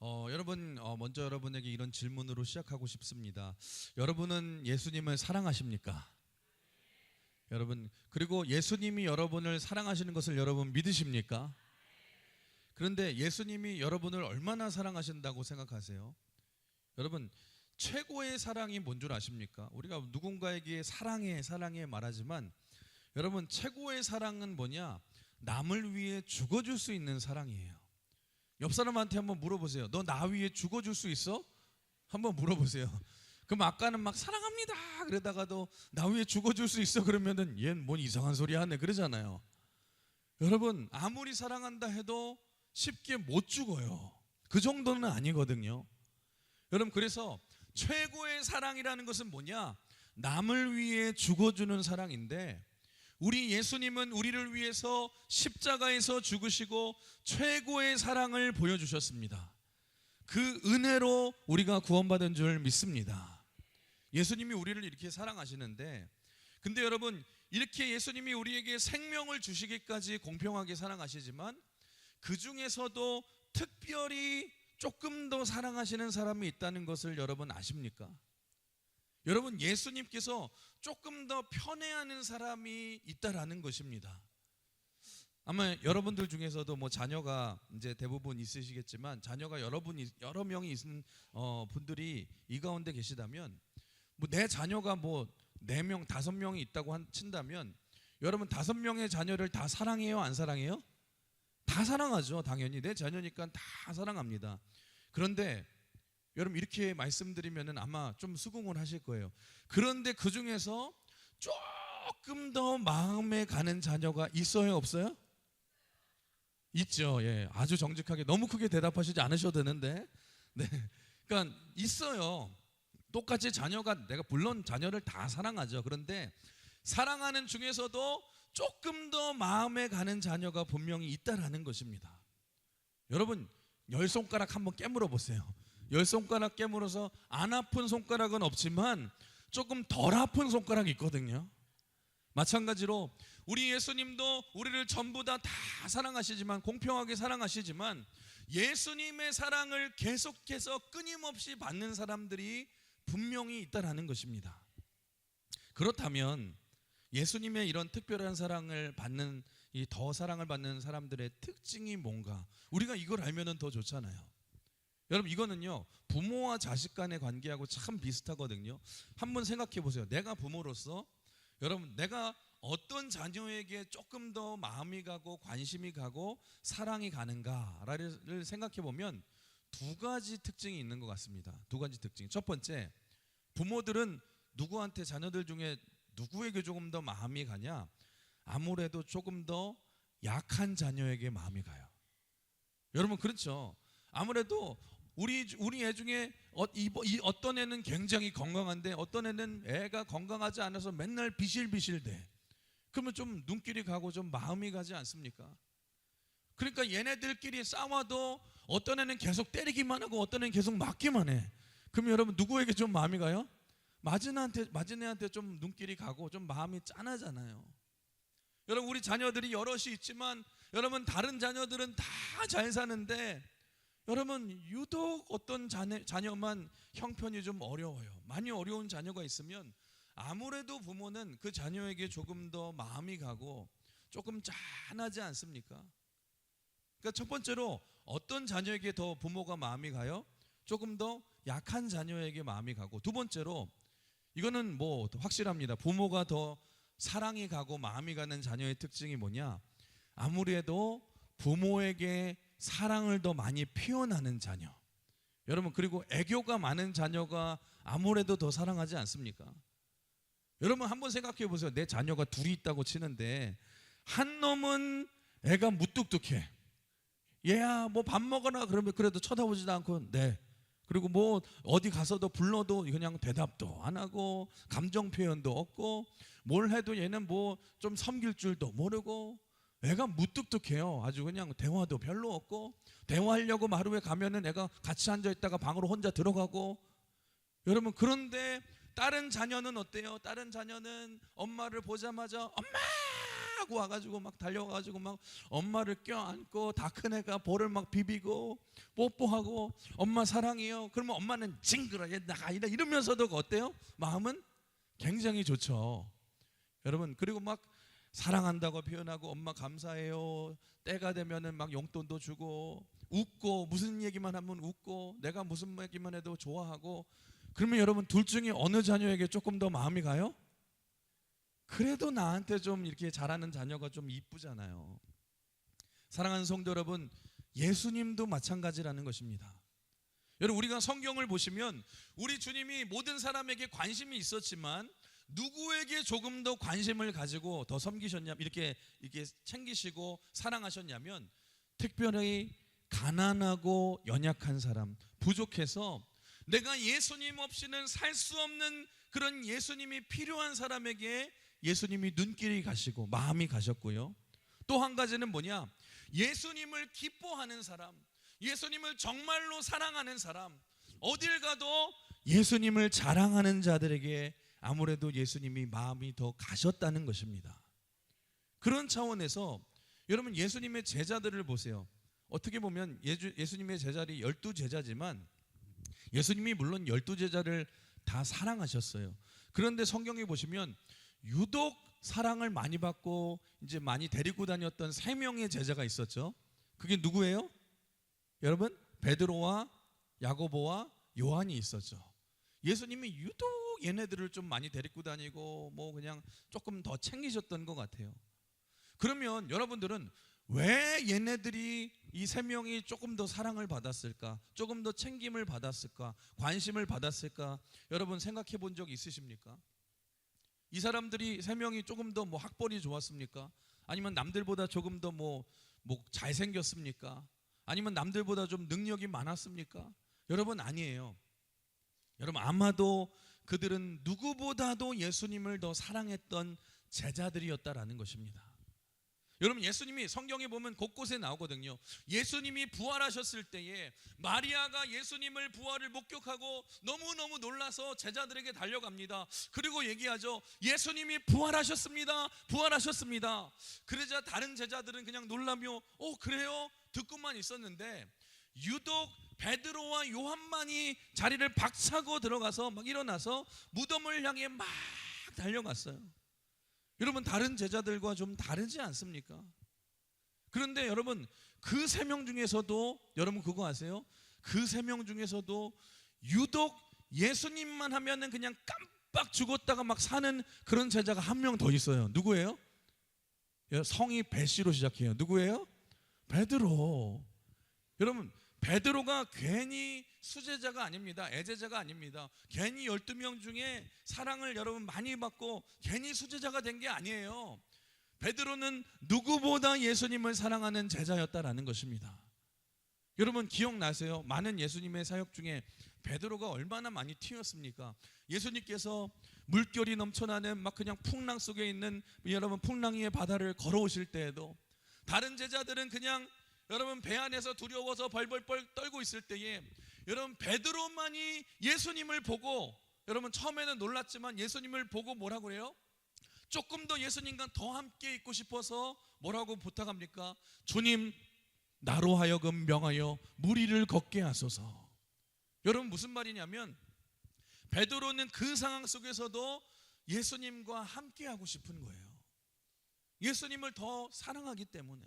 여러분, 먼저 여러분에게 이런 질문으로 시작하고 싶습니다. 여러분은 예수님을 사랑하십니까? 여러분, 그리고 예수님이 여러분을 사랑하시는 것을 여러분 믿으십니까? 그런데 예수님이 여러분을 얼마나 사랑하신다고 생각하세요? 여러분, 최고의 사랑이 뭔 줄 아십니까? 우리가 누군가에게 사랑해 말하지만 여러분, 최고의 사랑은 뭐냐? 남을 위해 죽어줄 수 있는 사랑이에요. 옆 사람한테 한번 물어보세요. 너 나 위해 죽어줄 수 있어? 한번 물어보세요. 그럼 아까는 막 사랑합니다 그러다가도 나 위해 죽어줄 수 있어 그러면은 얘는 뭔 이상한 소리 하네 그러잖아요. 여러분, 아무리 사랑한다 해도 쉽게 못 죽어요. 그 정도는 아니거든요. 여러분, 그래서 최고의 사랑이라는 것은 뭐냐? 남을 위해 죽어주는 사랑인데, 우리 예수님은 우리를 위해서 십자가에서 죽으시고 최고의 사랑을 보여주셨습니다. 그 은혜로 우리가 구원받은 줄 믿습니다. 예수님이 우리를 이렇게 사랑하시는데, 근데 여러분, 이렇게 예수님이 우리에게 생명을 주시기까지 공평하게 사랑하시지만 그 중에서도 특별히 조금 더 사랑하시는 사람이 있다는 것을 여러분 아십니까? 여러분, 예수님께서 조금 더 편애하는 사람이 있다라는 것입니다. 아마 여러분들 중에서도 뭐 자녀가 이제 대부분 있으시겠지만, 자녀가 여러 명이 있는 분들이 이 가운데 계시다면, 뭐 내 자녀가 뭐 4명, 5명이 있다고 친다면, 여러분 5명의 자녀를 다 사랑해요, 안 사랑해요? 다 사랑하죠. 당연히 내 자녀니까 다 사랑합니다. 그런데 여러분, 이렇게 말씀드리면은 아마 좀 수긍을 하실 거예요. 그런데 그 중에서 조금 더 마음에 가는 자녀가 있어요, 없어요? 있죠. 예, 아주 정직하게, 너무 크게 대답하시지 않으셔도 되는데, 네, 그러니까 있어요. 똑같이 자녀가, 내가 물론 자녀를 다 사랑하죠. 그런데 사랑하는 중에서도 조금 더 마음에 가는 자녀가 분명히 있다라는 것입니다. 여러분, 10손가락 한번 깨물어 보세요. 10손가락 깨물어서 안 아픈 손가락은 없지만 조금 덜 아픈 손가락이 있거든요. 마찬가지로 우리 예수님도 우리를 전부 다 사랑하시지만, 공평하게 사랑하시지만, 예수님의 사랑을 계속해서 끊임없이 받는 사람들이 분명히 있다라는 것입니다. 그렇다면 예수님의 이런 특별한 사랑을 받는, 이 더 사랑을 받는 사람들의 특징이 뭔가? 우리가 이걸 알면은 더 좋잖아요. 여러분, 이거는요, 부모와 자식 간의 관계하고 참 비슷하거든요. 한번 생각해 보세요. 내가 부모로서, 여러분, 내가 어떤 자녀에게 조금 더 마음이 가고 관심이 가고 사랑이 가는가를 생각해 보면 2가지 특징이 있는 것 같습니다. 2가지 특징. 첫 번째, 부모들은 누구한테, 자녀들 중에 누구에게 조금 더 마음이 가냐? 아무래도 조금 더 약한 자녀에게 마음이 가요. 여러분, 그렇죠? 아무래도 우리 애 중에 어떤 애는 굉장히 건강한데 어떤 애는 애가 건강하지 않아서 맨날 비실비실대. 그러면 좀 눈길이 가고 좀 마음이 가지 않습니까? 그러니까 얘네들끼리 싸워도 어떤 애는 계속 때리기만 하고 어떤 애는 계속 맞기만 해. 그럼 여러분, 누구에게 좀 마음이 가요? 맞은 애한테 좀 눈길이 가고 좀 마음이 짠하잖아요. 여러분, 우리 자녀들이 여럿이 있지만 여러분, 다른 자녀들은 다 잘 사는데 여러분, 유독 어떤 자녀만 형편이 좀 어려워요. 많이 어려운 자녀가 있으면 아무래도 부모는 그 자녀에게 조금 더 마음이 가고 조금 짠하지 않습니까? 그러니까 첫 번째로, 어떤 자녀에게 더 부모가 마음이 가요? 조금 더 약한 자녀에게 마음이 가고, 2번째로, 이거는 뭐 확실합니다. 부모가 더 사랑이 가고 마음이 가는 자녀의 특징이 뭐냐? 아무래도 부모에게 사랑을 더 많이 표현하는 자녀. 여러분, 그리고 애교가 많은 자녀가 아무래도 더 사랑하지 않습니까? 여러분, 한번 생각해 보세요. 내 자녀가 둘이 있다고 치는데 한 놈은 애가 무뚝뚝해. 얘야, 뭐 밥 먹어라 그러면 그래도 쳐다보지도 않고 네. 그리고 뭐 어디 가서도 불러도 그냥 대답도 안 하고 감정 표현도 없고, 뭘 해도 얘는 뭐 좀 섬길 줄도 모르고, 애가 무뚝뚝해요. 아주 그냥 대화도 별로 없고, 대화하려고 마루에 가면은 애가 같이 앉아 있다가 방으로 혼자 들어가고. 여러분, 그런데 다른 자녀는 어때요? 다른 자녀는 엄마를 보자마자 엄마 와가지고 막 달려와가지고 막 엄마를 껴안고, 다 큰 애가 볼을 막 비비고 뽀뽀하고 엄마 사랑해요. 그러면 엄마는 징그러워 나가 이러면서도 어때요? 마음은 굉장히 좋죠. 여러분, 그리고 막 사랑한다고 표현하고 엄마 감사해요. 때가 되면은 막 용돈도 주고 웃고, 무슨 얘기만 하면 웃고, 내가 무슨 얘기만 해도 좋아하고. 그러면 여러분, 둘 중에 어느 자녀에게 조금 더 마음이 가요? 그래도 나한테 좀 이렇게 잘하는 자녀가 좀 이쁘잖아요. 사랑하는 성도 여러분, 예수님도 마찬가지라는 것입니다. 여러분, 우리가 성경을 보시면 우리 주님이 모든 사람에게 관심이 있었지만 누구에게 조금 더 관심을 가지고 더 섬기셨냐면, 이렇게 챙기시고 사랑하셨냐면, 특별히 가난하고 연약한 사람, 부족해서 내가 예수님 없이는 살 수 없는 그런 예수님이 필요한 사람에게 예수님이 눈길이 가시고 마음이 가셨고요. 또 한 가지는 뭐냐? 예수님을 기뻐하는 사람, 예수님을 정말로 사랑하는 사람, 어딜 가도 예수님을 자랑하는 자들에게 아무래도 예수님이 마음이 더 가셨다는 것입니다. 그런 차원에서 여러분, 예수님의 제자들을 보세요. 어떻게 보면 예수님의 제자들이 12제자지만 예수님이 물론 12제자를 다 사랑하셨어요. 그런데 성경에 보시면 유독 사랑을 많이 받고 이제 많이 데리고 다녔던 3명의 제자가 있었죠. 그게 누구예요? 여러분, 베드로와 야고보와 요한이 있었죠. 예수님이 유독 얘네들을 좀 많이 데리고 다니고 뭐 그냥 조금 더 챙기셨던 것 같아요. 그러면 여러분들은 왜 얘네들이 이 3명이 조금 더 사랑을 받았을까? 조금 더 챙김을 받았을까? 관심을 받았을까? 여러분, 생각해 본 적 있으십니까? 이 사람들이 3명이 조금 더 뭐 학벌이 좋았습니까? 아니면 남들보다 조금 더 뭐 잘생겼습니까? 아니면 남들보다 좀 능력이 많았습니까? 여러분, 아니에요. 여러분, 아마도 그들은 누구보다도 예수님을 더 사랑했던 제자들이었다라는 것입니다. 여러분, 예수님이 성경에 보면 곳곳에 나오거든요. 예수님이 부활하셨을 때에 마리아가 예수님을 부활을 목격하고 너무너무 놀라서 제자들에게 달려갑니다. 그리고 얘기하죠. 예수님이 부활하셨습니다. 부활하셨습니다. 그러자 다른 제자들은 그냥 놀라며 그래요? 듣고만 있었는데 유독 베드로와 요한만이 자리를 박차고 들어가서 막 일어나서 무덤을 향해 막 달려갔어요. 여러분, 다른 제자들과 좀 다르지 않습니까? 그런데 여러분, 그 3명 중에서도 여러분 그거 아세요? 그 3명 중에서도 유독 예수님만 하면은 그냥 깜빡 죽었다가 막 사는 그런 제자가 한 명 더 있어요. 누구예요? 성이 베시로 시작해요. 누구예요? 베드로. 여러분, 베드로가 괜히 수제자가 아닙니다. 애제자가 아닙니다. 괜히 12명 중에 사랑을 여러분 많이 받고 괜히 수제자가 된 게 아니에요. 베드로는 누구보다 예수님을 사랑하는 제자였다라는 것입니다. 여러분, 기억나세요? 많은 예수님의 사역 중에 베드로가 얼마나 많이 튀었습니까? 예수님께서 물결이 넘쳐나는 막 그냥 풍랑 속에 있는 여러분 풍랑 위의 바다를 걸어오실 때에도 다른 제자들은 그냥 여러분 배 안에서 두려워서 벌벌벌 떨고 있을 때에 여러분 베드로만이 예수님을 보고, 여러분 처음에는 놀랐지만 예수님을 보고 뭐라고 해요? 조금 더 예수님과 더 함께 있고 싶어서 뭐라고 부탁합니까? 주님, 나로 하여금 명하여 무리를 걷게 하소서. 여러분, 무슨 말이냐면 베드로는 그 상황 속에서도 예수님과 함께 하고 싶은 거예요. 예수님을 더 사랑하기 때문에.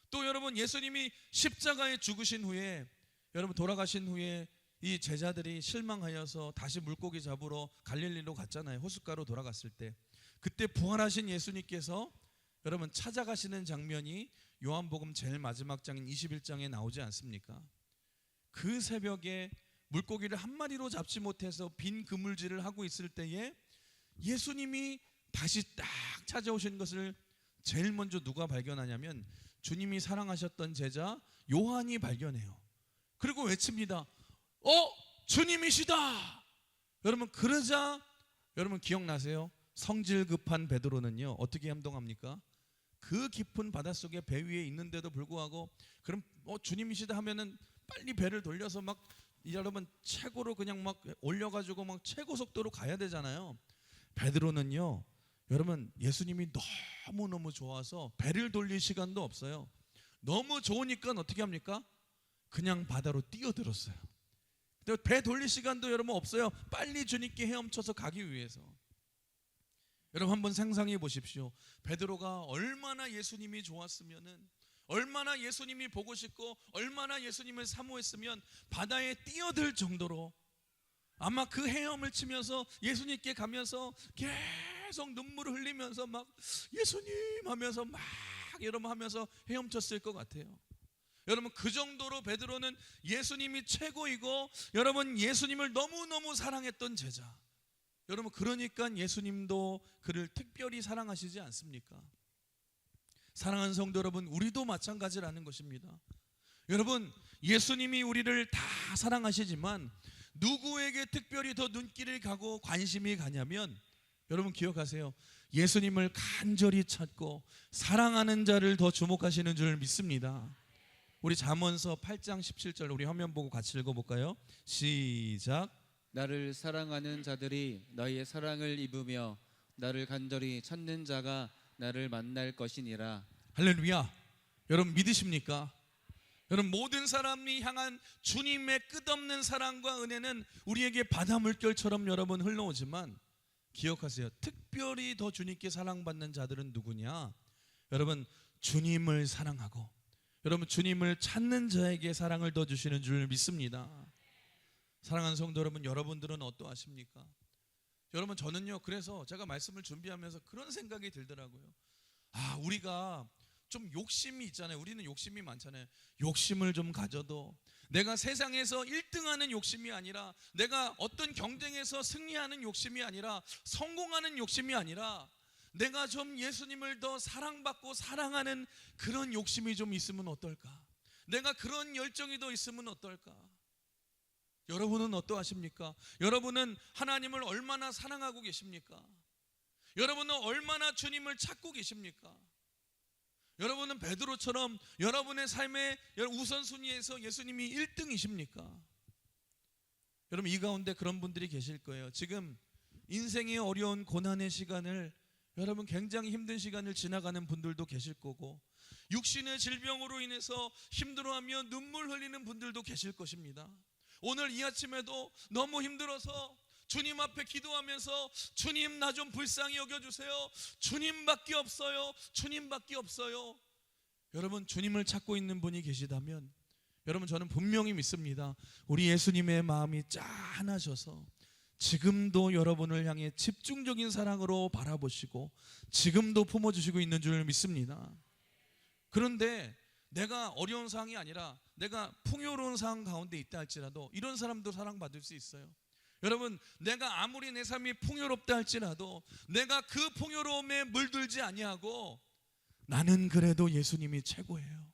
또 여러분, 예수님이 십자가에 죽으신 후에, 여러분 돌아가신 후에 이 제자들이 실망하여서 다시 물고기 잡으러 갈릴리로 갔잖아요. 호숫가로 돌아갔을 때, 그때 부활하신 예수님께서 여러분 찾아가시는 장면이 요한복음 제일 마지막 장인 21장에 나오지 않습니까? 그 새벽에 물고기를 한 마리로 잡지 못해서 빈 그물질을 하고 있을 때에 예수님이 다시 딱 찾아오신 것을 제일 먼저 누가 발견하냐면 주님이 사랑하셨던 제자 요한이 발견해요. 그리고 외칩니다. 주님이시다. 여러분, 그러자 여러분 기억나세요? 성질 급한 베드로는요 어떻게 행동합니까? 그 깊은 바닷속에 배 위에 있는데도 불구하고 그럼 주님이시다 하면은 빨리 배를 돌려서 막 여러분 최고로 그냥 막 올려가지고 막 최고 속도로 가야 되잖아요. 베드로는요 여러분, 예수님이 너무너무 좋아서 배를 돌릴 시간도 없어요. 너무 좋으니까 어떻게 합니까? 그냥 바다로 뛰어들었어요. 배 돌릴 시간도 여러분 없어요. 빨리 주님께 헤엄쳐서 가기 위해서. 여러분 한번 상상해 보십시오. 베드로가 얼마나 예수님이 좋았으면은, 얼마나 예수님이 보고 싶고 얼마나 예수님을 사모했으면 바다에 뛰어들 정도로 아마 그 헤엄을 치면서 예수님께 가면서 계속 눈물을 흘리면서 막 예수님 하면서 막 여러분 하면서 헤엄쳤을 것 같아요. 여러분 그 정도로 베드로는 예수님이 최고이고 여러분 예수님을 너무너무 사랑했던 제자. 여러분 그러니까 예수님도 그를 특별히 사랑하시지 않습니까? 사랑하는 성도 여러분, 우리도 마찬가지라는 것입니다. 여러분 예수님이 우리를 다 사랑하시지만 누구에게 특별히 더 눈길을 가고 관심이 가냐면, 여러분 기억하세요. 예수님을 간절히 찾고 사랑하는 자를 더 주목하시는 줄 믿습니다. 우리 잠언서 8장 17절 우리 화면 보고 같이 읽어볼까요? 시작. 나를 사랑하는 자들이 너희의 사랑을 입으며 나를 간절히 찾는 자가 나를 만날 것이니라. 할렐루야. 여러분 믿으십니까? 여러분 모든 사람이 향한 주님의 끝없는 사랑과 은혜는 우리에게 바다 물결처럼 여러분 흘러오지만 기억하세요. 특별히 더 주님께 사랑받는 자들은 누구냐? 여러분 주님을 사랑하고 여러분 주님을 찾는 자에게 사랑을 더 주시는 줄 믿습니다. 사랑하는 성도 여러분, 여러분들은 어떠하십니까? 여러분 저는요, 그래서 제가 말씀을 준비하면서 그런 생각이 들더라고요. 우리가 좀 욕심이 있잖아요. 우리는 욕심이 많잖아요. 욕심을 좀 가져도 내가 세상에서 1등하는 욕심이 아니라, 내가 어떤 경쟁에서 승리하는 욕심이 아니라, 성공하는 욕심이 아니라 내가 좀 예수님을 더 사랑받고 사랑하는 그런 욕심이 좀 있으면 어떨까? 내가 그런 열정이 더 있으면 어떨까? 여러분은 어떠하십니까? 여러분은 하나님을 얼마나 사랑하고 계십니까? 여러분은 얼마나 주님을 찾고 계십니까? 여러분은 베드로처럼 여러분의 삶의 우선순위에서 예수님이 1등이십니까? 여러분 이 가운데 그런 분들이 계실 거예요. 지금 인생의 어려운 고난의 시간을, 여러분 굉장히 힘든 시간을 지나가는 분들도 계실 거고, 육신의 질병으로 인해서 힘들어하며 눈물 흘리는 분들도 계실 것입니다. 오늘 이 아침에도 너무 힘들어서 주님 앞에 기도하면서 주님 나 좀 불쌍히 여겨주세요. 주님밖에 없어요. 주님밖에 없어요. 여러분 주님을 찾고 있는 분이 계시다면 여러분 저는 분명히 믿습니다. 우리 예수님의 마음이 짠하셔서 지금도 여러분을 향해 집중적인 사랑으로 바라보시고 지금도 품어주시고 있는 줄 믿습니다. 그런데 내가 어려운 상황이 아니라 내가 풍요로운 상황 가운데 있다 할지라도 이런 사람도 사랑받을 수 있어요. 여러분 내가 아무리 내 삶이 풍요롭다 할지라도 내가 그 풍요로움에 물들지 아니하고 나는 그래도 예수님이 최고예요.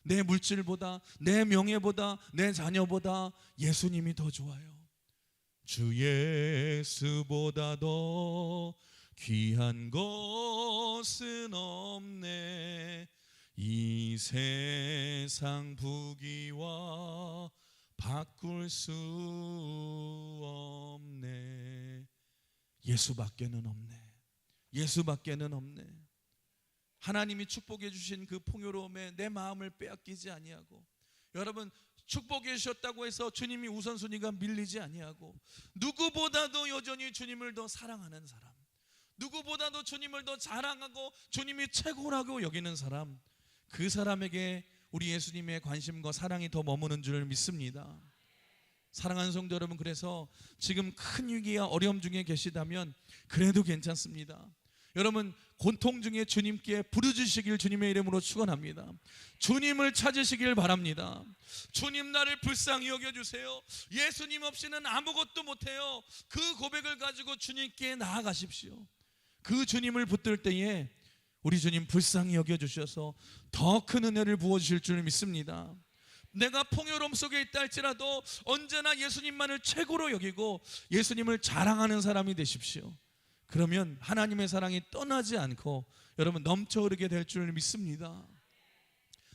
내 물질보다, 내 명예보다, 내 자녀보다 예수님이 더 좋아요. 주 예수보다 더 귀한 것은 없네. 이 세상 부귀와 바꿀 수 없네. 예수밖에는 없네. 예수밖에는 없네. 하나님이 축복해 주신 그 풍요로움에 내 마음을 빼앗기지 아니하고, 여러분 축복해 주셨다고 해서 주님이 우선순위가 밀리지 아니하고, 누구보다도 여전히 주님을 더 사랑하는 사람, 누구보다도 주님을 더 자랑하고 주님이 최고라고 여기는 사람, 그 사람에게 우리 예수님의 관심과 사랑이 더 머무는 줄 믿습니다. 사랑하는 성도 여러분, 그래서 지금 큰 위기와 어려움 중에 계시다면 그래도 괜찮습니다. 여러분 고통 중에 주님께 부르짖으시길 주님의 이름으로 축원합니다. 주님을 찾으시길 바랍니다. 주님 나를 불쌍히 여겨주세요. 예수님 없이는 아무것도 못해요. 그 고백을 가지고 주님께 나아가십시오. 그 주님을 붙들 때에 우리 주님 불쌍히 여겨주셔서 더 큰 은혜를 부어주실 줄 믿습니다. 내가 풍요로움 속에 있다 할지라도 언제나 예수님만을 최고로 여기고 예수님을 자랑하는 사람이 되십시오. 그러면 하나님의 사랑이 떠나지 않고 여러분 넘쳐 흐르게 될 줄 믿습니다.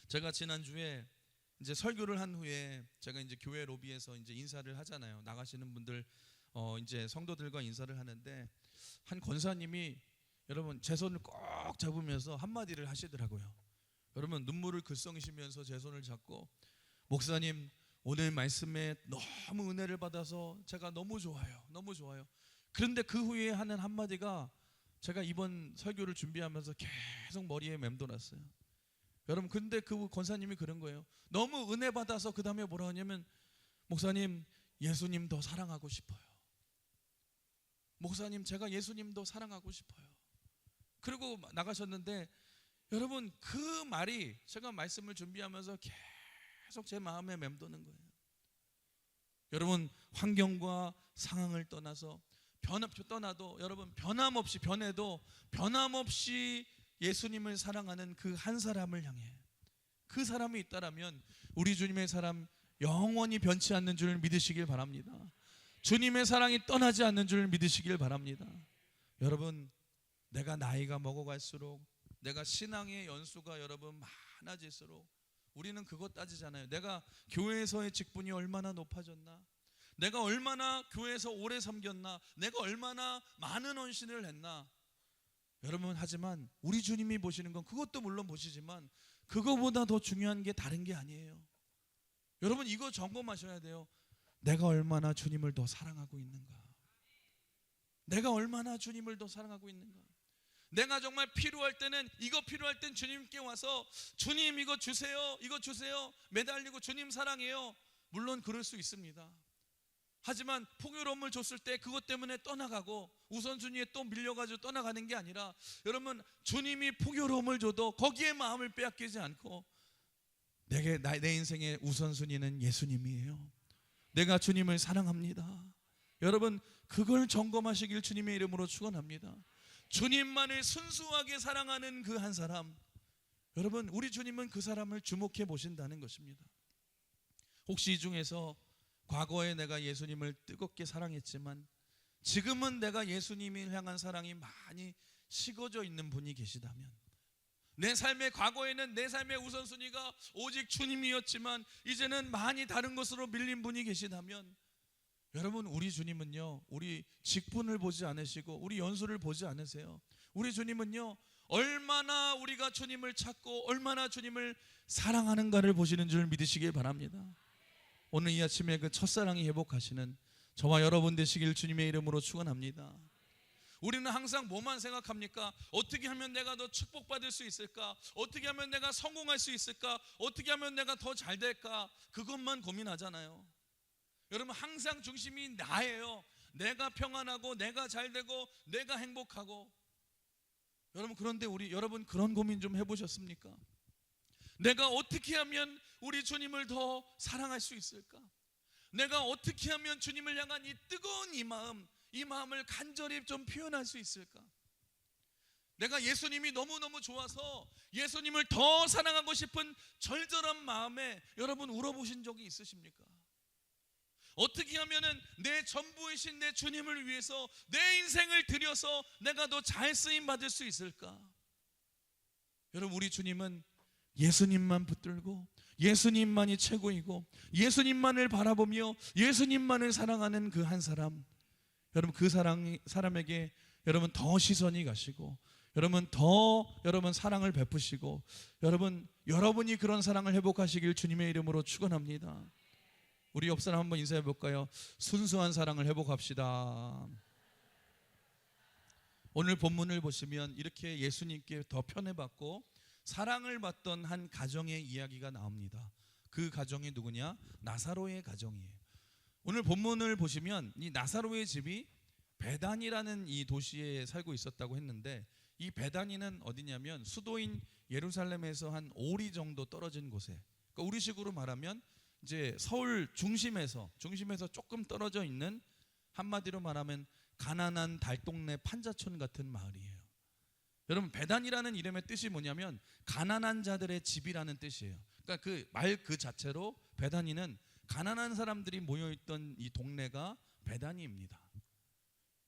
제가 지난주에 이제 설교를 한 후에 제가 이제 교회 로비에서 이제 인사를 하잖아요. 나가시는 분들 이제 성도들과 인사를 하는데 한 권사님이 여러분 제 손을 꼭 잡으면서 한마디를 하시더라고요. 여러분 눈물을 글썽이시면서 제 손을 잡고 목사님 오늘 말씀에 너무 은혜를 받아서 제가 너무 좋아요. 너무 좋아요. 그런데 그 후에 하는 한마디가 제가 이번 설교를 준비하면서 계속 머리에 맴돌았어요. 여러분 근데 그 권사님이 그런 거예요. 너무 은혜 받아서 그 다음에 뭐라 하냐면 목사님 예수님 더 사랑하고 싶어요. 목사님 제가 예수님 더 사랑하고 싶어요. 그리고 나가셨는데 여러분 그 말이 제가 말씀을 준비하면서 계속 제 마음에 맴도는 거예요. 여러분 환경과 상황을 떠나서 떠나도 여러분 변해도 변함없이 예수님을 사랑하는 그 한 사람을 향해 그 사람이 있다라면 우리 주님의 사랑 영원히 변치 않는 줄 믿으시길 바랍니다. 주님의 사랑이 떠나지 않는 줄 믿으시길 바랍니다. 여러분 내가 나이가 먹어갈수록 내가 신앙의 연수가 여러분 많아질수록 우리는 그것 따지잖아요. 내가 교회에서의 직분이 얼마나 높아졌나, 내가 얼마나 교회에서 오래 섬겼나, 내가 얼마나 많은 헌신을 했나. 여러분 하지만 우리 주님이 보시는 건 그것도 물론 보시지만 그거보다 더 중요한 게 다른 게 아니에요. 여러분 이거 점검하셔야 돼요. 내가 얼마나 주님을 더 사랑하고 있는가, 내가 얼마나 주님을 더 사랑하고 있는가. 내가 정말 필요할 때는 이거 필요할 땐 주님께 와서 주님 이거 주세요, 이거 주세요 매달리고 주님 사랑해요. 물론 그럴 수 있습니다. 하지만 풍요로움을 줬을 때 그것 때문에 떠나가고 우선순위에 또 밀려가지고 떠나가는 게 아니라 여러분 주님이 풍요로움을 줘도 거기에 마음을 빼앗기지 않고 내 인생의 우선순위는 예수님이에요. 내가 주님을 사랑합니다. 여러분 그걸 점검하시길 주님의 이름으로 축원합니다. 주님만을 순수하게 사랑하는 그 한 사람, 여러분 우리 주님은 그 사람을 주목해 보신다는 것입니다. 혹시 이 중에서 과거에 내가 예수님을 뜨겁게 사랑했지만 지금은 내가 예수님을 향한 사랑이 많이 식어져 있는 분이 계시다면, 내 삶의 과거에는 내 삶의 우선순위가 오직 주님이었지만 이제는 많이 다른 것으로 밀린 분이 계시다면, 여러분 우리 주님은요 우리 직분을 보지 않으시고 우리 연수를 보지 않으세요. 우리 주님은요 얼마나 우리가 주님을 찾고 얼마나 주님을 사랑하는가를 보시는 줄 믿으시길 바랍니다. 오늘 이 아침에 그 첫사랑이 회복하시는 저와 여러분 되시길 주님의 이름으로 축원합니다. 우리는 항상 뭐만 생각합니까? 어떻게 하면 내가 더 축복받을 수 있을까? 어떻게 하면 내가 성공할 수 있을까? 어떻게 하면 내가 더 잘 될까? 그것만 고민하잖아요. 여러분 항상 중심이 나예요. 내가 평안하고 내가 잘 되고 내가 행복하고. 여러분 그런데 여러분 그런 고민 좀 해보셨습니까? 내가 어떻게 하면 우리 주님을 더 사랑할 수 있을까? 내가 어떻게 하면 주님을 향한 이 뜨거운 이 마음을 간절히 좀 표현할 수 있을까? 내가 예수님이 너무너무 좋아서 예수님을 더 사랑하고 싶은 절절한 마음에 여러분 울어보신 적이 있으십니까? 어떻게 하면은 내 전부이신 내 주님을 위해서 내 인생을 들여서 내가 더 잘 쓰임 받을 수 있을까? 여러분 우리 주님은 예수님만 붙들고 예수님만이 최고이고 예수님만을 바라보며 예수님만을 사랑하는 그 한 사람, 여러분 그 사람에게 여러분 더 시선이 가시고 여러분 사랑을 베푸시고 여러분이 그런 사랑을 회복하시길 주님의 이름으로 축원합니다. 우리 옆 사람 한번 인사해 볼까요? 순수한 사랑을 회복합시다. 오늘 본문을 보시면 이렇게 예수님께 더 편애받고 사랑을 받던 한 가정의 이야기가 나옵니다. 그 가정이 누구냐? 나사로의 가정이에요. 오늘 본문을 보시면 이 나사로의 집이 베다니라는 이 도시에 살고 있었다고 했는데, 이 베다니는 어디냐면 수도인 예루살렘에서 한 5리 정도 떨어진 곳에, 그러니까 우리식으로 말하면 이제 서울 중심에서 조금 떨어져 있는, 한마디로 말하면 가난한 달동네 판자촌 같은 마을이에요. 여러분 베단이라는 이름의 뜻이 뭐냐면 가난한 자들의 집이라는 뜻이에요. 그러니까 그 말 그 자체로 베다니는 가난한 사람들이 모여있던 이 동네가 베다니입니다.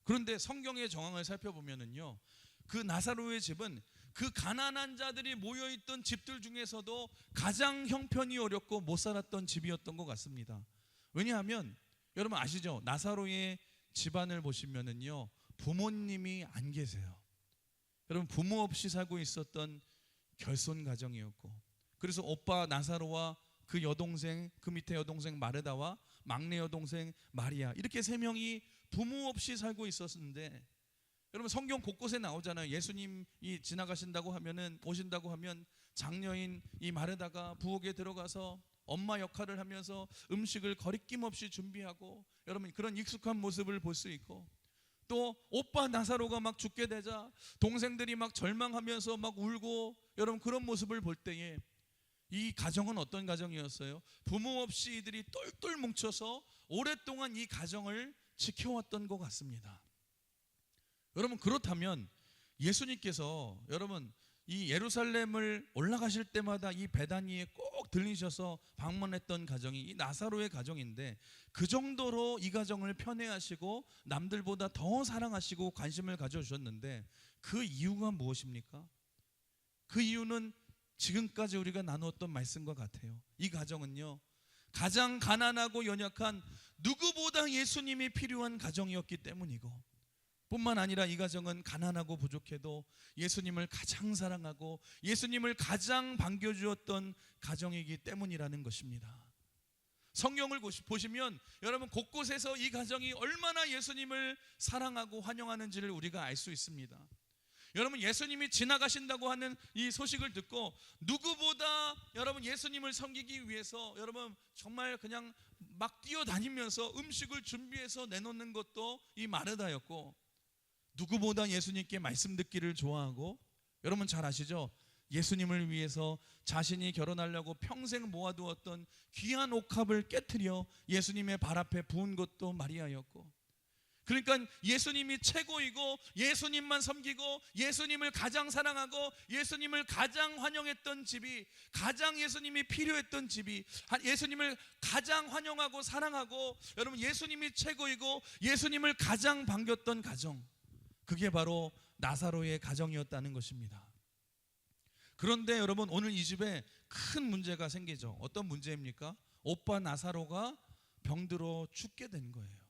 그런데 성경의 정황을 살펴보면은요, 그 나사로의 집은 그 가난한 자들이 모여있던 집들 중에서도 가장 형편이 어렵고 못 살았던 집이었던 것 같습니다. 왜냐하면 여러분 아시죠? 나사로의 집안을 보시면은요 부모님이 안 계세요. 여러분 부모 없이 살고 있었던 결손 가정이었고, 그래서 오빠 나사로와 그 여동생, 그 밑에 여동생 마르다와 막내 여동생 마리아, 이렇게 세 명이 부모 없이 살고 있었는데, 여러분 성경 곳곳에 나오잖아요. 예수님이 지나가신다고 하면은, 오신다고 하면 장녀인 이 마르다가 부엌에 들어가서 엄마 역할을 하면서 음식을 거리낌 없이 준비하고, 여러분 그런 익숙한 모습을 볼 수 있고, 또 오빠 나사로가 막 죽게 되자 동생들이 막 절망하면서 막 울고, 여러분 그런 모습을 볼 때에 이 가정은 어떤 가정이었어요? 부모 없이 이들이 똘똘 뭉쳐서 오랫동안 이 가정을 지켜왔던 것 같습니다. 여러분 그렇다면 예수님께서 여러분 이 예루살렘을 올라가실 때마다 이 베다니에 꼭 들리셔서 방문했던 가정이 이 나사로의 가정인데, 그 정도로 이 가정을 편애하시고 남들보다 더 사랑하시고 관심을 가져주셨는데, 그 이유가 무엇입니까? 그 이유는 지금까지 우리가 나누었던 말씀과 같아요. 이 가정은요, 가장 가난하고 연약한, 누구보다 예수님이 필요한 가정이었기 때문이고, 뿐만 아니라 이 가정은 가난하고 부족해도 예수님을 가장 사랑하고 예수님을 가장 반겨주었던 가정이기 때문이라는 것입니다. 성경을 보시면 여러분 곳곳에서 이 가정이 얼마나 예수님을 사랑하고 환영하는지를 우리가 알 수 있습니다. 여러분 예수님이 지나가신다고 하는 이 소식을 듣고 누구보다 여러분 예수님을 섬기기 위해서 여러분 정말 그냥 막 뛰어다니면서 음식을 준비해서 내놓는 것도 이 마르다였고, 누구보다 예수님께 말씀 듣기를 좋아하고, 여러분 잘 아시죠? 예수님을 위해서 자신이 결혼하려고 평생 모아두었던 귀한 옥합을 깨트려 예수님의 발 앞에 부은 것도 마리아였고, 그러니까 예수님이 최고이고 예수님만 섬기고 예수님을 가장 사랑하고 예수님을 가장 환영했던 집이, 가장 예수님이 필요했던 집이, 예수님을 가장 환영하고 사랑하고 여러분 예수님이 최고이고 예수님을 가장 반겼던 가정, 그게 바로 나사로의 가정이었다는 것입니다. 그런데 여러분 오늘 이 집에 큰 문제가 생기죠. 어떤 문제입니까? 오빠 나사로가 병들어 죽게 된 거예요.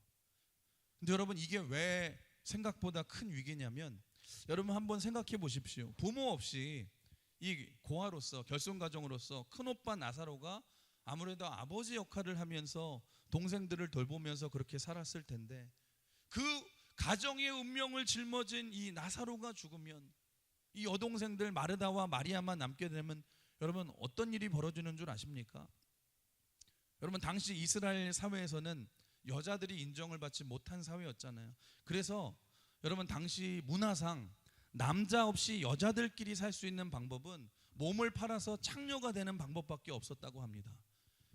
근데 여러분 이게 왜 생각보다 큰 위기냐면, 여러분 한번 생각해 보십시오. 부모 없이 이 고아로서, 결손 가정으로서 큰 오빠 나사로가 아무래도 아버지 역할을 하면서 동생들을 돌보면서 그렇게 살았을 텐데, 그 가정의 운명을 짊어진 이 나사로가 죽으면 이 여동생들 마르다와 마리아만 남게 되면 여러분 어떤 일이 벌어지는 줄 아십니까? 여러분 당시 이스라엘 사회에서는 여자들이 인정을 받지 못한 사회였잖아요. 그래서 여러분 당시 문화상 남자 없이 여자들끼리 살 수 있는 방법은 몸을 팔아서 창녀가 되는 방법밖에 없었다고 합니다.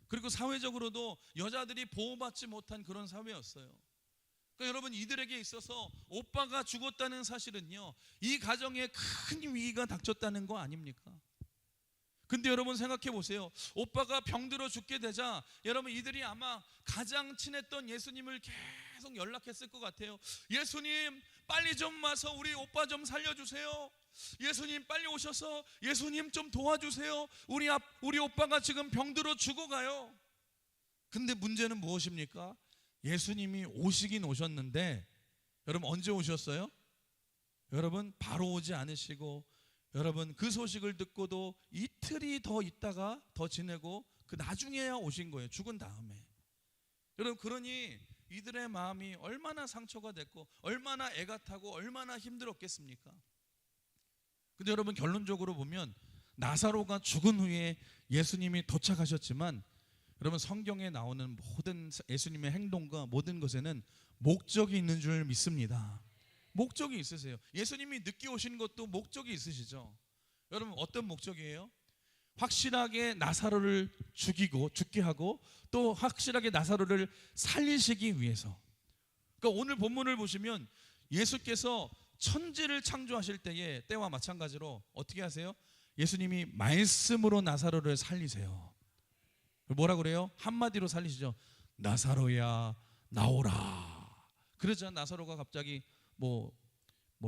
그리고 사회적으로도 여자들이 보호받지 못한 그런 사회였어요. 그러니까 여러분 이들에게 있어서 오빠가 죽었다는 사실은요, 이 가정에 큰 위기가 닥쳤다는 거 아닙니까? 근데 여러분 생각해 보세요. 오빠가 병들어 죽게 되자 여러분 이들이 아마 가장 친했던 예수님을 계속 연락했을 것 같아요. 예수님 빨리 좀 와서 우리 오빠 좀 살려주세요. 예수님 빨리 오셔서 예수님 좀 도와주세요. 우리 오빠가 지금 병들어 죽어가요. 근데 문제는 무엇입니까? 예수님이 오시긴 오셨는데 여러분 언제 오셨어요? 여러분 바로 오지 않으시고, 여러분 그 소식을 듣고도 이틀이 더 있다가 더 지내고 그 나중에야 오신 거예요. 죽은 다음에. 여러분 그러니 이들의 마음이 얼마나 상처가 됐고 얼마나 애가 타고 얼마나 힘들었겠습니까? 근데 여러분 결론적으로 보면 나사로가 죽은 후에 예수님이 도착하셨지만, 여러분 성경에 나오는 모든 예수님의 행동과 모든 것에는 목적이 있는 줄 믿습니다. 목적이 있으세요. 예수님이 늦게 오신 것도 목적이 있으시죠. 여러분 어떤 목적이에요? 확실하게 나사로를 죽게 하고 또 확실하게 나사로를 살리시기 위해서. 그러니까 오늘 본문을 보시면 예수께서 천지를 창조하실 때와 마찬가지로 어떻게 하세요? 예수님이 말씀으로 나사로를 살리세요. 뭐라 그래요? 한마디로 살리시죠. 나사로야 나오라. 그러자 나사로가 갑자기 뭐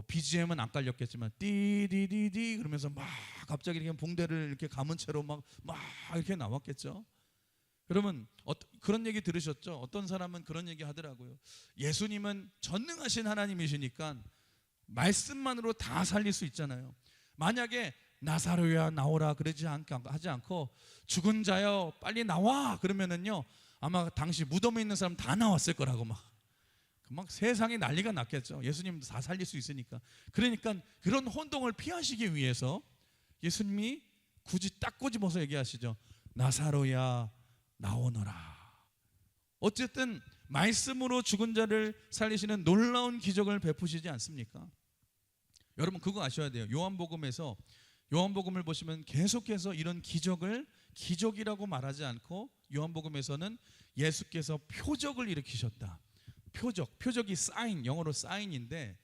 BGM은 안 깔렸겠지만 띠디디디 그러면서 막 갑자기 이렇게 붕대를 이렇게 감은 채로 막 이렇게 나왔겠죠. 여러분 그런 얘기 들으셨죠? 어떤 사람은 그런 얘기 하더라고요. 예수님은 전능하신 하나님이시니까 말씀만으로 다 살릴 수 있잖아요. 만약에 나사로야 나오라 하지 않고 죽은 자여 빨리 나와 그러면은요, 아마 당시 무덤에 있는 사람 다 나왔을 거라고 막 세상에 난리가 났겠죠. 예수님도 다 살릴 수 있으니까. 그러니까 그런 혼동을 피하시기 위해서 예수님이 굳이 딱 꼬집어서 얘기하시죠. 나사로야 나오너라. 어쨌든 말씀으로 죽은 자를 살리시는 놀라운 기적을 베푸시지 않습니까? 여러분 그거 아셔야 돼요. 요한복음을 보시면 계속해서 이런 기적을 기적이라고 말하지 않고 요한복음에서는 예수께서 표적을 일으키셨다. 표적이 사인, 영어로 사인인데,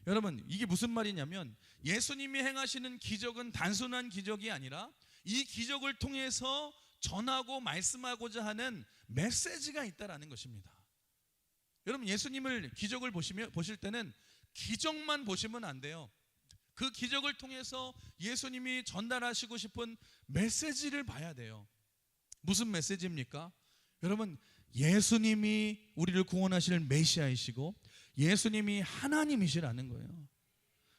여러분 이게 무슨 말이냐면 예수님이 행하시는 기적은 단순한 기적이 아니라 이 기적을 통해서 전하고 말씀하고자 하는 메시지가 있다라는 것입니다. 여러분 예수님을 기적을 보실 때는 기적만 보시면 안 돼요. 그 기적을 통해서 예수님이 전달하시고 싶은 메시지를 봐야 돼요. 무슨 메시지입니까? 여러분 예수님이 우리를 구원하실 메시아이시고 예수님이 하나님이시라는 거예요.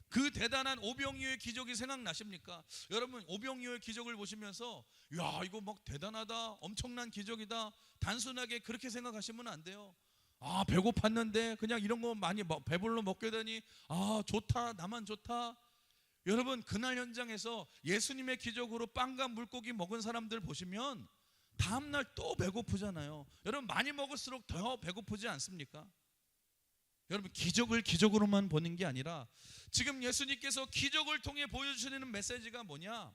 그 대단한 오병이어의 기적이 생각나십니까? 여러분 오병이어의 기적을 보시면서 야 이거 막 대단하다, 엄청난 기적이다, 단순하게 그렇게 생각하시면 안 돼요. 아 배고팠는데 그냥 이런 거 많이 배불러 먹게 되니 아 좋다, 나만 좋다. 여러분 그날 현장에서 예수님의 기적으로 빵과 물고기 먹은 사람들 보시면 다음날 또 배고프잖아요. 여러분 많이 먹을수록 더 배고프지 않습니까? 여러분 기적을 기적으로만 보는 게 아니라 지금 예수님께서 기적을 통해 보여주시는 메시지가 뭐냐?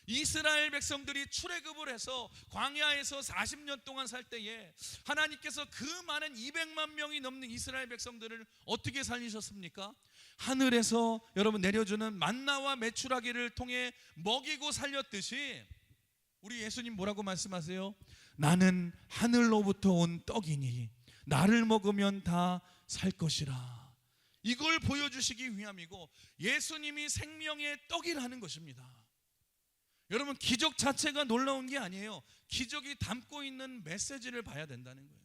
이스라엘 백성들이 출애굽을 해서 광야에서 40년 동안 살 때에 하나님께서 그 많은 200만 명이 넘는 이스라엘 백성들을 어떻게 살리셨습니까? 하늘에서 여러분 내려주는 만나와 메추라기를 통해 먹이고 살렸듯이 우리 예수님 뭐라고 말씀하세요? 나는 하늘로부터 온 떡이니 나를 먹으면 다 살 것이라. 이걸 보여주시기 위함이고 예수님이 생명의 떡이라는 것입니다. 여러분 기적 자체가 놀라운 게 아니에요. 기적이 담고 있는 메시지를 봐야 된다는 거예요.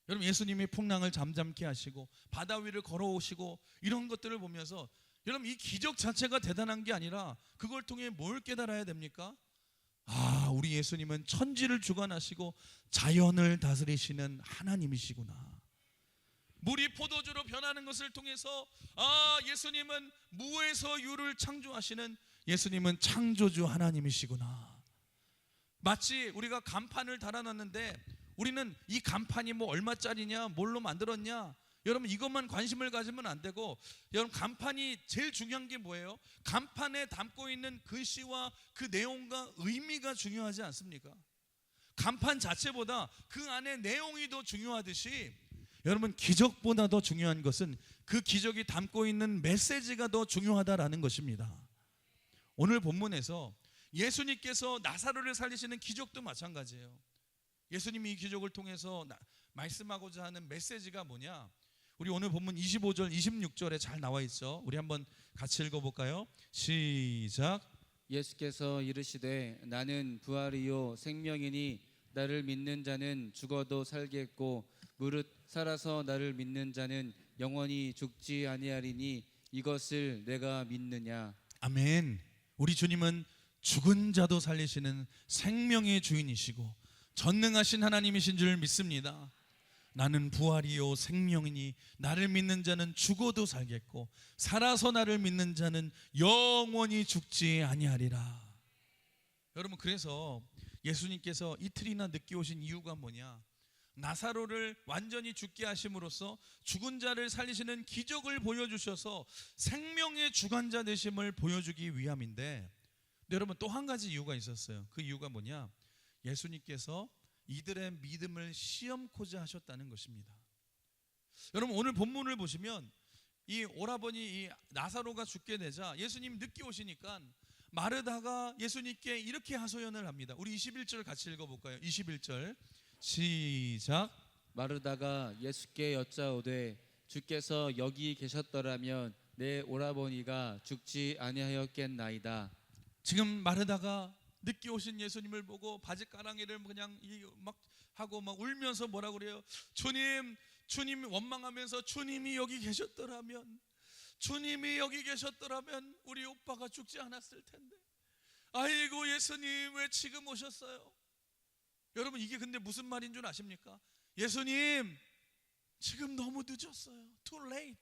여러분 예수님이 풍랑을 잠잠케 하시고 바다 위를 걸어오시고 이런 것들을 보면서 여러분 이 기적 자체가 대단한 게 아니라 그걸 통해 뭘 깨달아야 됩니까? 아 우리 예수님은 천지를 주관하시고 자연을 다스리시는 하나님이시구나. 물이 포도주로 변하는 것을 통해서 아 예수님은 무에서 유를 창조하시는 예수님은 창조주 하나님이시구나. 마치 우리가 간판을 달아놨는데 우리는 이 간판이 뭐 얼마짜리냐, 뭘로 만들었냐, 여러분 이것만 관심을 가지면 안 되고, 여러분 간판이 제일 중요한 게 뭐예요? 간판에 담고 있는 글씨와 그 내용과 의미가 중요하지 않습니까? 간판 자체보다 그 안에 내용이 더 중요하듯이 여러분 기적보다 더 중요한 것은 그 기적이 담고 있는 메시지가 더 중요하다라는 것입니다. 오늘 본문에서 예수님께서 나사로를 살리시는 기적도 마찬가지예요. 예수님이 이 기적을 통해서 말씀하고자 하는 메시지가 뭐냐? 우리 오늘 본문 25절 26절에 잘 나와 있죠. 우리 한번 같이 읽어볼까요? 시작. 예수께서 이르시되 나는 부활이요 생명이니 나를 믿는 자는 죽어도 살겠고 무릇 살아서 나를 믿는 자는 영원히 죽지 아니하리니 이것을 내가 믿느냐. 아멘. 우리 주님은 죽은 자도 살리시는 생명의 주인이시고 전능하신 하나님이신 줄 믿습니다. 나는 부활이요 생명이니 나를 믿는 자는 죽어도 살겠고 살아서 나를 믿는 자는 영원히 죽지 아니하리라. 여러분 그래서 예수님께서 이틀이나 늦게 오신 이유가 뭐냐? 나사로를 완전히 죽게 하심으로써 죽은 자를 살리시는 기적을 보여주셔서 생명의 주관자 되심을 보여주기 위함인데, 여러분 또 한 가지 이유가 있었어요. 그 이유가 뭐냐? 예수님께서 이들의 믿음을 시험코자 하셨다는 것입니다. 여러분 오늘 본문을 보시면 이 오라버니 이 나사로가 죽게 되자 예수님 늦게 오시니까 마르다가 예수님께 이렇게 하소연을 합니다. 우리 21절 같이 읽어볼까요? 21절 시작. 마르다가 예수께 여짜오되 주께서 여기 계셨더라면 내 오라버니가 죽지 아니하였겠나이다. 지금 마르다가 늦게 오신 예수님을 보고 바짓가랑이를 그냥 막 하고 막 울면서 뭐라고 그래요? 주님 원망하면서 주님이 여기 계셨더라면, 주님이 여기 계셨더라면 우리 오빠가 죽지 않았을 텐데. 아이고 예수님 왜 지금 오셨어요? 여러분 이게 근데 무슨 말인 줄 아십니까? 예수님 지금 너무 늦었어요. Too late.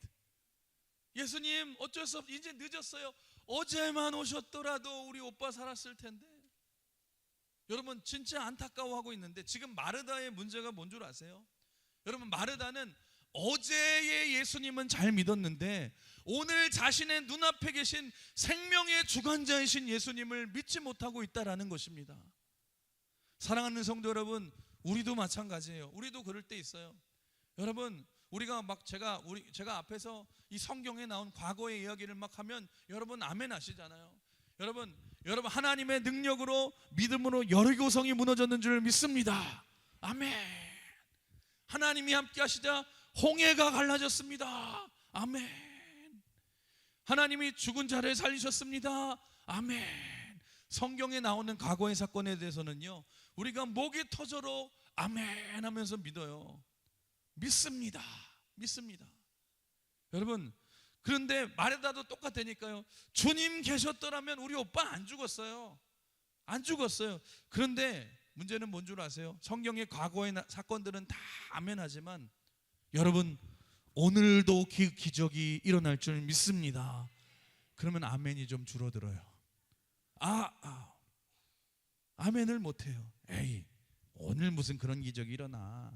예수님 어쩔 수 없, 이제 늦었어요. 어제만 오셨더라도 우리 오빠 살았을 텐데. 여러분 진짜 안타까워하고 있는데 지금 마르다의 문제가 뭔 줄 아세요? 여러분 마르다는 어제의 예수님은 잘 믿었는데 오늘 자신의 눈앞에 계신 생명의 주관자이신 예수님을 믿지 못하고 있다라는 것입니다. 사랑하는 성도 여러분, 우리도 마찬가지예요. 우리도 그럴 때 있어요. 여러분 우리가 막 제가 앞에서 이 성경에 나온 과거의 이야기를 막 하면 여러분 아멘 하시잖아요. 여러분 하나님의 능력으로 믿음으로 여리고성이 무너졌는 줄 믿습니다. 아멘. 하나님이 함께 하시자 홍해가 갈라졌습니다. 아멘. 하나님이 죽은 자를 살리셨습니다. 아멘. 성경에 나오는 과거의 사건에 대해서는요 우리가 목이 터져로 아멘 하면서 믿어요. 믿습니다. 여러분 그런데 마르다도 똑같다니까요. 주님 계셨더라면 우리 오빠 안 죽었어요. 그런데 문제는 뭔 줄 아세요? 성경의 과거의 사건들은 다 아멘하지만 여러분 오늘도 기적이 일어날 줄 믿습니다. 그러면 아멘이 좀 줄어들어요. 아멘을 못해요. 에이 오늘 무슨 그런 기적이 일어나.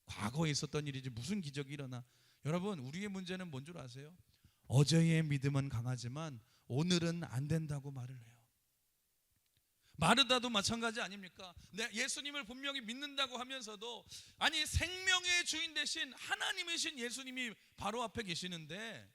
과거에 있었던 일이지 무슨 기적이 일어나. 여러분 우리의 문제는 뭔 줄 아세요? 어제의 믿음은 강하지만 오늘은 안 된다고 말을 해요. 마르다도 마찬가지 아닙니까? 예수님을 분명히 믿는다고 하면서도 아니 생명의 주인 되신 하나님이신 예수님이 바로 앞에 계시는데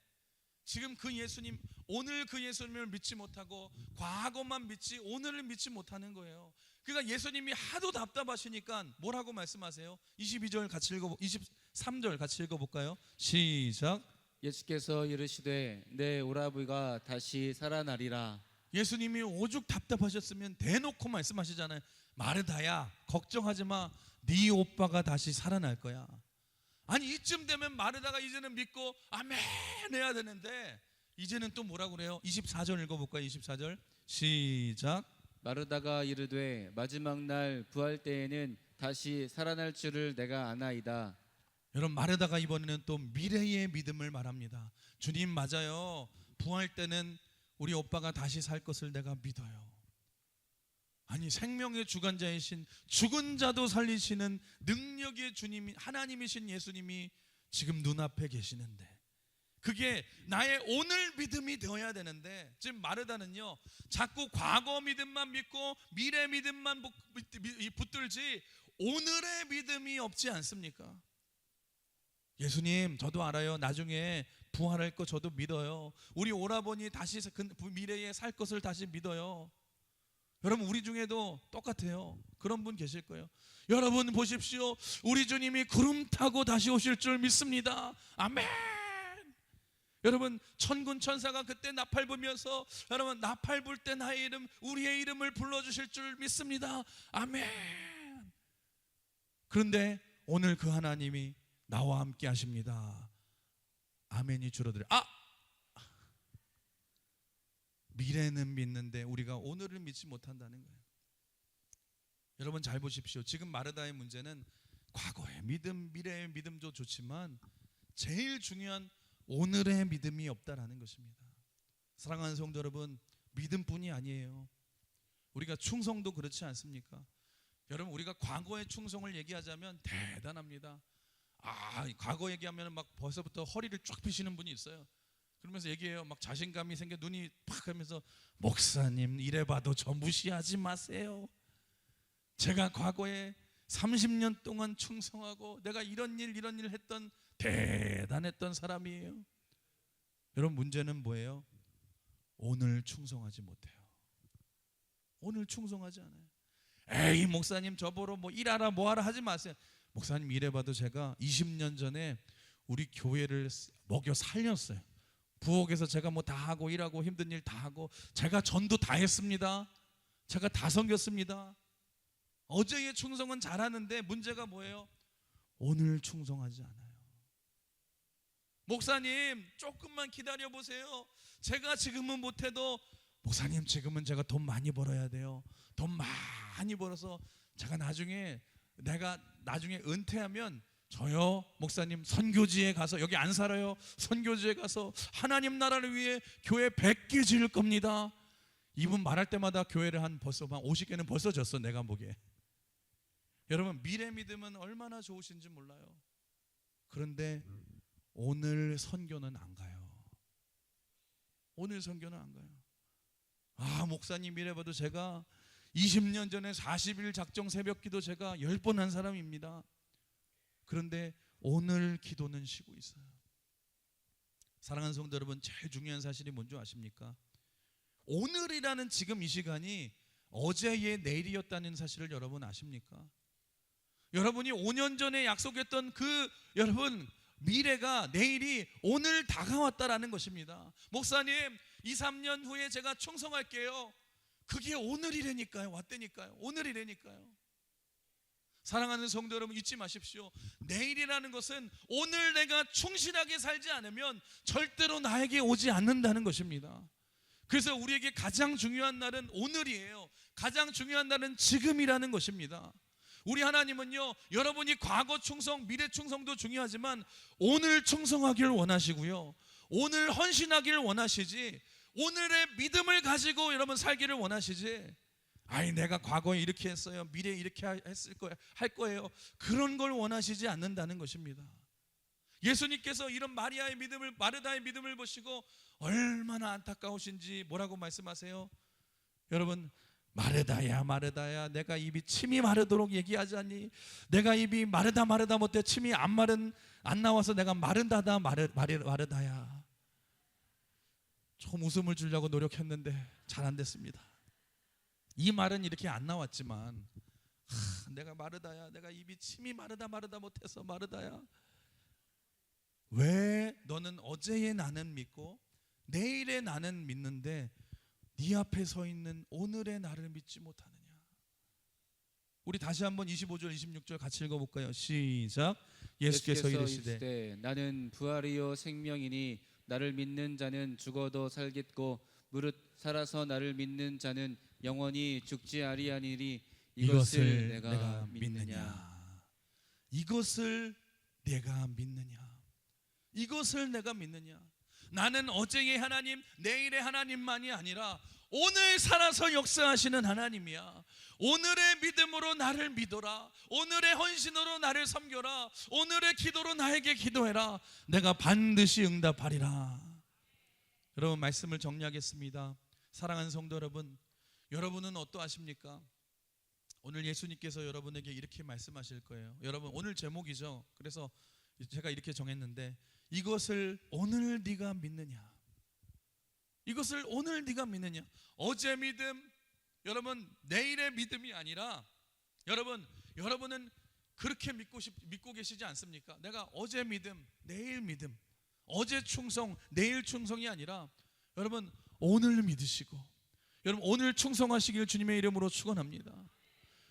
지금 그 예수님, 오늘 그 예수님을 믿지 못하고 과거만 믿지 오늘을 믿지 못하는 거예요. 그러니까 예수님이 하도 답답하시니까 뭐라고 말씀하세요? 23절 같이 읽어볼까요? 시작. 예수께서 이르시되 내 오라비가 다시 살아나리라. 예수님이 오죽 답답하셨으면 대놓고 말씀하시잖아요. 마르다야 걱정하지 마. 네 오빠가 다시 살아날 거야. 아니 이쯤 되면 마르다가 이제는 믿고 아멘 해야 되는데 이제는 또 뭐라고 그래요? 24절 읽어볼까요? 24절 시작. 마르다가 이르되 마지막 날 부활 때에는 다시 살아날 줄을 내가 아나이다. 여러분 마르다가 이번에는 또 미래의 믿음을 말합니다. 주님 맞아요. 부활 때는 우리 오빠가 다시 살 것을 내가 믿어요. 아니 생명의 주관자이신 죽은 자도 살리시는 능력의 주님이 하나님이신 예수님이 지금 눈앞에 계시는데 그게 나의 오늘 믿음이 되어야 되는데 지금 마르다는요 자꾸 과거 믿음만 믿고 미래 믿음만 붙들지 오늘의 믿음이 없지 않습니까? 예수님 저도 알아요. 나중에 부활할 거 저도 믿어요. 우리 오라버니 다시 미래에 살 것을 다시 믿어요. 여러분 우리 중에도 똑같아요. 그런 분 계실 거예요. 여러분 보십시오. 우리 주님이 구름 타고 다시 오실 줄 믿습니다. 아멘. 여러분 천군 천사가 그때 나팔 불면서 여러분 나팔 불 때 나의 이름 우리의 이름을 불러주실 줄 믿습니다. 아멘. 그런데 오늘 그 하나님이 나와 함께 하십니다. 아멘이 줄어들어요. 미래는 믿는데 우리가 오늘을 믿지 못한다는 거예요. 여러분 잘 보십시오. 지금 마르다의 문제는 과거의 믿음, 미래의 믿음도 좋지만 제일 중요한 오늘의 믿음이 없다라는 것입니다. 사랑하는 성도 여러분, 믿음뿐이 아니에요. 우리가 충성도 그렇지 않습니까? 여러분 우리가 과거의 충성을 얘기하자면 대단합니다. 과거 얘기하면 막 벌써부터 허리를 쫙 펴시는 분이 있어요. 그러면서 얘기해요. 막 자신감이 생겨 눈이 팍 하면서 목사님 이래봐도 저 무시하지 마세요. 제가 과거에 30년 동안 충성하고 내가 이런 일 했던 대단했던 사람이에요. 여러분 문제는 뭐예요? 오늘 충성하지 못해요. 오늘 충성하지 않아요. 에이 목사님 저보러 뭐 일하라 뭐하라 하지 마세요. 목사님 이래봐도 제가 20년 전에 우리 교회를 먹여 살렸어요. 부엌에서 제가 뭐 다 하고 일하고 힘든 일 다 하고 제가 전도 다 했습니다. 제가 다 섬겼습니다. 어제의 충성은 잘하는데 문제가 뭐예요? 오늘 충성하지 않아요. 목사님 조금만 기다려 보세요. 제가 지금은 못해도 목사님 지금은 제가 돈 많이 벌어야 돼요. 돈 많이 벌어서 내가 나중에 은퇴하면 저요 목사님 선교지에 가서, 여기 안 살아요, 선교지에 가서 하나님 나라를 위해 교회 100개 지을 겁니다. 이분 말할 때마다 교회를 벌써 한 50개는 벌써 졌어 내가 보기에. 여러분, 미래 믿음은 얼마나 좋으신지 몰라요. 그런데 오늘 선교는 안 가요. 오늘 선교는 안 가요. 목사님 이래 봐도 제가 20년 전에 40일 작정 새벽기도 제가 10번 한 사람입니다. 그런데 오늘 기도는 쉬고 있어요. 사랑하는 성도 여러분, 제일 중요한 사실이 뭔지 아십니까? 오늘이라는 지금 이 시간이 어제의 내일이었다는 사실을 여러분 아십니까? 여러분이 5년 전에 약속했던 여러분 미래가, 내일이 오늘 다가왔다라는 것입니다. 목사님 2, 3년 후에 제가 충성할게요. 그게 오늘이라니까요. 왔다니까요. 오늘이라니까요. 사랑하는 성도 여러분, 잊지 마십시오. 내일이라는 것은 오늘 내가 충실하게 살지 않으면 절대로 나에게 오지 않는다는 것입니다. 그래서 우리에게 가장 중요한 날은 오늘이에요. 가장 중요한 날은 지금이라는 것입니다. 우리 하나님은요, 여러분이 과거 충성, 미래 충성도 중요하지만 오늘 충성하기를 원하시고요, 오늘 헌신하기를 원하시지, 오늘의 믿음을 가지고 여러분 살기를 원하시지, 내가 과거에 이렇게 했어요, 미래에 이렇게 할 거예요, 그런 걸 원하시지 않는다는 것입니다. 예수님께서 이런 마르다의 믿음을 보시고 얼마나 안타까우신지 뭐라고 말씀하세요? 여러분, 마르다야 마르다야, 내가 입이 침이 마르도록 얘기하자니, 내가 입이 마르다 못해 침이 안 나와서 내가 마르다다 마르다야. 조금 웃음을 주려고 노력했는데 잘 안 됐습니다. 이 말은 이렇게 안 나왔지만 내가 마르다야, 내가 입이 침이 마르다 못해서 마르다야. 왜 너는 어제의 나는 믿고 내일의 나는 믿는데 네 앞에 서 있는 오늘의 나를 믿지 못하느냐? 우리 다시 한번 25절 26절 같이 읽어볼까요? 시작. 예수께서 이르시되 나는 부활이요 생명이니 나를 믿는 자는 죽어도 살겠고 무릇 살아서 나를 믿는 자는 영원히 죽지 아니하리니 이것을 내가 믿느냐? 이것을 내가 믿느냐? 이것을 내가 믿느냐? 나는 어제의 하나님, 내일의 하나님만이 아니라 오늘 살아서 역사하시는 하나님이야. 오늘의 믿음으로 나를 믿어라. 오늘의 헌신으로 나를 섬겨라. 오늘의 기도로 나에게 기도해라. 내가 반드시 응답하리라. 여러분, 말씀을 정리하겠습니다. 사랑하는 성도 여러분, 여러분은 어떠하십니까? 오늘 예수님께서 여러분에게 이렇게 말씀하실 거예요. 여러분, 오늘 제목이죠. 그래서 제가 이렇게 정했는데, 이것을 오늘 네가 믿느냐? 이것을 오늘 네가 믿느냐? 어제 믿음, 여러분 내일의 믿음이 아니라, 여러분은 그렇게 믿고 계시지 않습니까? 내가 어제 믿음, 내일 믿음, 어제 충성, 내일 충성이 아니라 여러분 오늘 믿으시고, 여러분 오늘 충성하시길 주님의 이름으로 축원합니다.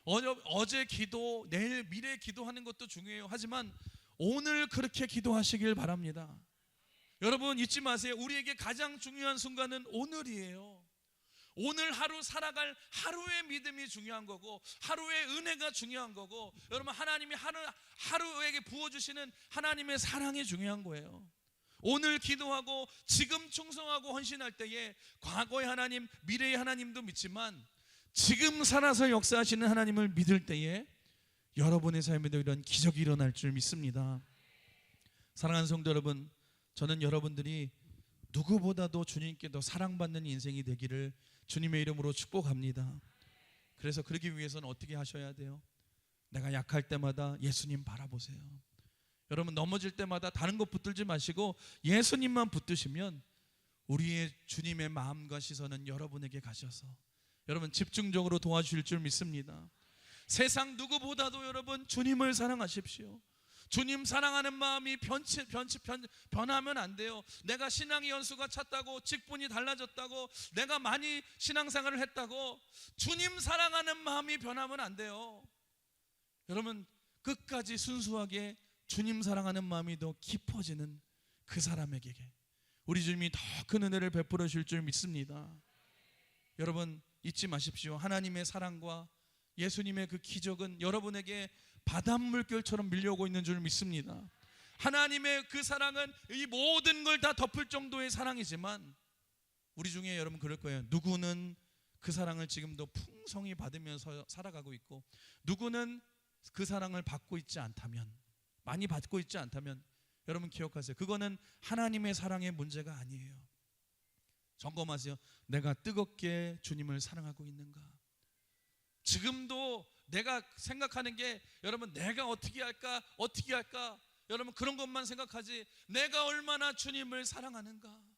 어제 기도, 내일 미래 기도하는 것도 중요해요. 하지만 오늘 그렇게 기도하시길 바랍니다. 여러분 잊지 마세요. 우리에게 가장 중요한 순간은 오늘이에요. 오늘 하루 살아갈 하루의 믿음이 중요한 거고, 하루의 은혜가 중요한 거고, 여러분 하나님이 하루에게 부어주시는 하나님의 사랑이 중요한 거예요. 오늘 기도하고 지금 충성하고 헌신할 때에 과거의 하나님, 미래의 하나님도 믿지만 지금 살아서 역사하시는 하나님을 믿을 때에 여러분의 삶에도 이런 기적이 일어날 줄 믿습니다. 사랑하는 성도 여러분, 저는 여러분들이 누구보다도 주님께 더 사랑받는 인생이 되기를 주님의 이름으로 축복합니다. 그래서 그러기 위해서는 어떻게 하셔야 돼요? 내가 약할 때마다 예수님 바라보세요. 여러분 넘어질 때마다 다른 것 붙들지 마시고 예수님만 붙드시면 우리의 주님의 마음과 시선은 여러분에게 가셔서 여러분 집중적으로 도와주실 줄 믿습니다. 세상 누구보다도 여러분 주님을 사랑하십시오. 주님 사랑하는 마음이 변하면 안 돼요. 내가 신앙의 연수가 찼다고, 직분이 달라졌다고, 내가 많이 신앙생활을 했다고 주님 사랑하는 마음이 변하면 안 돼요. 여러분 끝까지 순수하게 주님 사랑하는 마음이 더 깊어지는 그 사람에게 우리 주님이 더 큰 은혜를 베풀어 주실 줄 믿습니다. 여러분 잊지 마십시오. 하나님의 사랑과 예수님의 그 기적은 여러분에게 바닷물결처럼 밀려오고 있는 줄 믿습니다. 하나님의 그 사랑은 이 모든 걸 다 덮을 정도의 사랑이지만 우리 중에 여러분 그럴 거예요. 누구는 그 사랑을 지금도 풍성히 받으면서 살아가고 있고, 누구는 그 사랑을 받고 있지 않다면, 많이 받고 있지 않다면, 여러분 기억하세요. 그거는 하나님의 사랑의 문제가 아니에요. 점검하세요. 내가 뜨겁게 주님을 사랑하고 있는가? 지금도 내가 생각하는 게 여러분 내가 어떻게 할까? 여러분 그런 것만 생각하지 내가 얼마나 주님을 사랑하는가?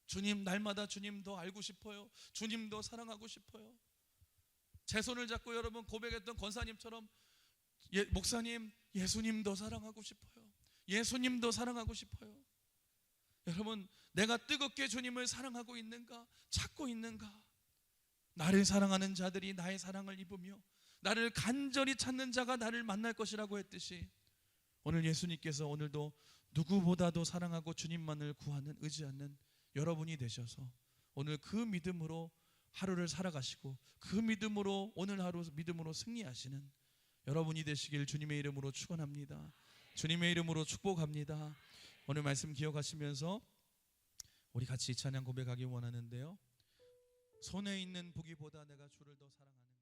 주님, 날마다 주님 더 알고 싶어요. 주님 더 사랑하고 싶어요. 제 손을 잡고 여러분 고백했던 권사님처럼 목사님, 예수님 더 사랑하고 싶어요. 예수님 더 사랑하고 싶어요. 여러분 내가 뜨겁게 주님을 사랑하고 있는가? 찾고 있는가? 나를 사랑하는 자들이 나의 사랑을 입으며 나를 간절히 찾는 자가 나를 만날 것이라고 했듯이, 오늘 예수님께서 오늘도 누구보다도 사랑하고 주님만을 구하는, 의지하는 여러분이 되셔서 오늘 그 믿음으로 하루를 살아가시고 그 믿음으로 오늘 하루 믿음으로 승리하시는 여러분이 되시길 주님의 이름으로 축원합니다. 주님의 이름으로 축복합니다. 오늘 말씀 기억하시면서 우리 같이 이 찬양 고백하기 원하는데요. 손에 있는 부귀보다 내가 주를 더 사랑하는